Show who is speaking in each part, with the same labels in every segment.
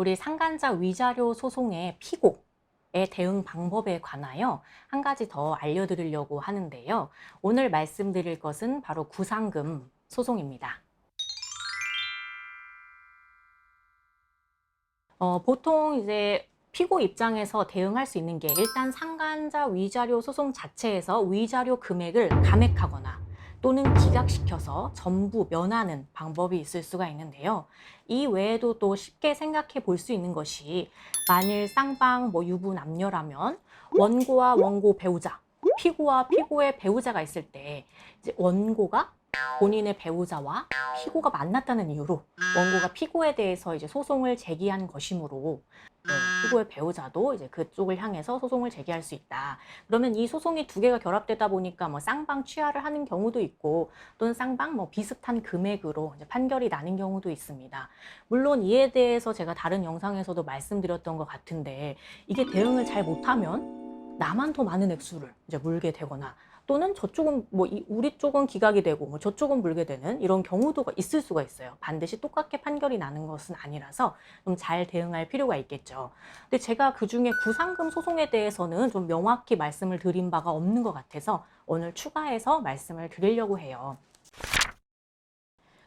Speaker 1: 우리 상간자 위자료 소송의 피고의 대응 방법에 관하여 한 가지 더 알려드리려고 하는데요. 오늘 말씀드릴 것은 바로 구상금 소송입니다. 보통 이제 피고 입장에서 대응할 수 있는 게 일단 상간자 위자료 소송 자체에서 위자료 금액을 감액하거나 또는 기각시켜서 전부 면하는 방법이 있을 수가 있는데요. 이 외에도 또 쉽게 생각해 볼 수 있는 것이 만일 쌍방 유부남녀라면 원고와 원고 배우자, 피고와 피고의 배우자가 있을 때 이제 원고가 본인의 배우자와 피고가 만났다는 이유로 원고가 피고에 대해서 이제 소송을 제기한 것이므로 피고의 배우자도 이제 그쪽을 향해서 소송을 제기할 수 있다. 그러면 이 소송이 두 개가 결합되다 보니까 쌍방 취하를 하는 경우도 있고 또는 쌍방 비슷한 금액으로 이제 판결이 나는 경우도 있습니다. 물론 이에 대해서 제가 다른 영상에서도 말씀드렸던 것 같은데 이게 대응을 잘 못하면 나만 더 많은 액수를 이제 물게 되거나 또는 저쪽은 우리 쪽은 기각이 되고 저쪽은 물게 되는 이런 경우도 있을 수가 있어요. 반드시 똑같게 판결이 나는 것은 아니라서 좀 잘 대응할 필요가 있겠죠. 근데 제가 그중에 구상금 소송에 대해서는 좀 명확히 말씀을 드린 바가 없는 것 같아서 오늘 추가해서 말씀을 드리려고 해요.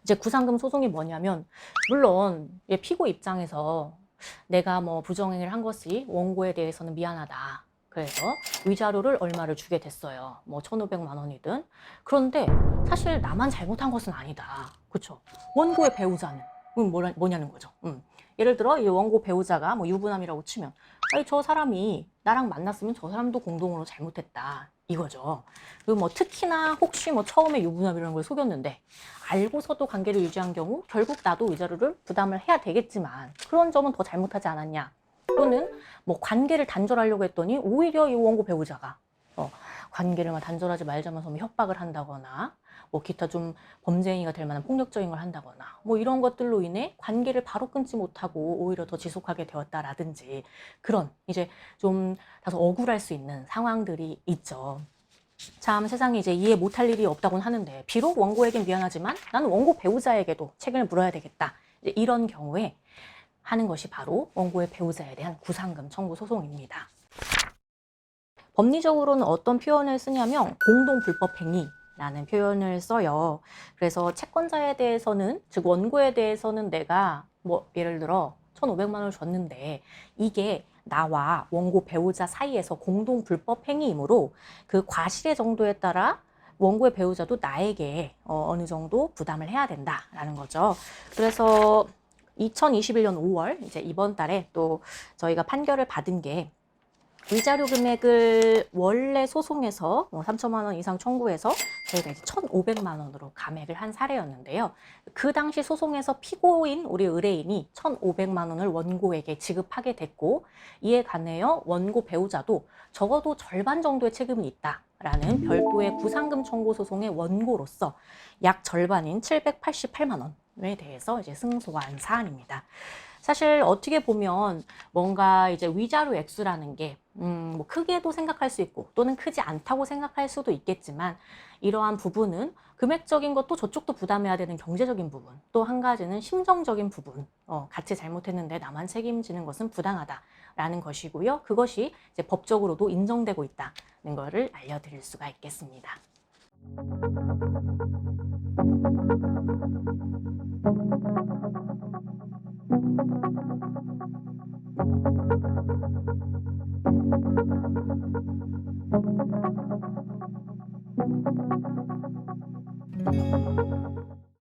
Speaker 1: 이제 구상금 소송이 뭐냐면 물론 피고 입장에서 내가 부정행위를 한 것이 원고에 대해서는 미안하다. 그래서 위자료를 얼마를 주게 됐어요. 1,500만 원이든. 그런데 사실 나만 잘못한 것은 아니다. 그렇죠? 원고의 배우자는 뭐냐는 거죠. 예를 들어 이 원고 배우자가 유부남이라고 치면 아니, 저 사람이 나랑 만났으면 저 사람도 공동으로 잘못했다. 이거죠. 그리고 특히나 혹시 처음에 유부남이라는 걸 속였는데 알고서도 관계를 유지한 경우 결국 나도 위자료를 부담을 해야 되겠지만 그런 점은 더 잘못하지 않았냐. 또는 관계를 단절하려고 했더니 오히려 이 원고 배우자가 관계를 단절하지 말자면서 협박을 한다거나 기타 좀 범죄 행위가 될 만한 폭력적인 걸 한다거나 이런 것들로 인해 관계를 바로 끊지 못하고 오히려 더 지속하게 되었다라든지 그런 이제 좀 다소 억울할 수 있는 상황들이 있죠. 참 세상에 이제 이해 못할 일이 없다고는 하는데 비록 원고에겐 미안하지만 나는 원고 배우자에게도 책임을 물어야 되겠다. 이제 이런 경우에 하는 것이 바로 원고의 배우자에 대한 구상금 청구 소송입니다. 법리적으로는 어떤 표현을 쓰냐면 공동불법행위라는 표현을 써요. 그래서 채권자에 대해서는 즉 원고에 대해서는 내가 예를 들어 1,500만 원을 줬는데 이게 나와 원고 배우자 사이에서 공동불법행위이므로 그 과실의 정도에 따라 원고의 배우자도 나에게 어느 정도 부담을 해야 된다라는 거죠. 그래서 2021년 5월 이제 이번 달에 또 저희가 판결을 받은 게 위자료 금액을 원래 소송에서 3천만 원 이상 청구해서 저희가 이제 1,500만 원으로 감액을 한 사례였는데요. 그 당시 소송에서 피고인 우리 의뢰인이 1,500만 원을 원고에게 지급하게 됐고 이에 관하여 원고 배우자도 적어도 절반 정도의 책임은 있다라는 별도의 구상금 청구 소송의 원고로서 약 절반인 788만 원에 대해서 이제 승소한 사안입니다. 사실 어떻게 보면 뭔가 이제 위자료 액수라는 게 크게도 생각할 수 있고 또는 크지 않다고 생각할 수도 있겠지만 이러한 부분은 금액적인 것도 저쪽도 부담해야 되는 경제적인 부분 또 한 가지는 심정적인 부분 같이 잘못했는데 나만 책임지는 것은 부당하다라는 것이고요. 그것이 이제 법적으로도 인정되고 있다는 것을 알려드릴 수가 있겠습니다.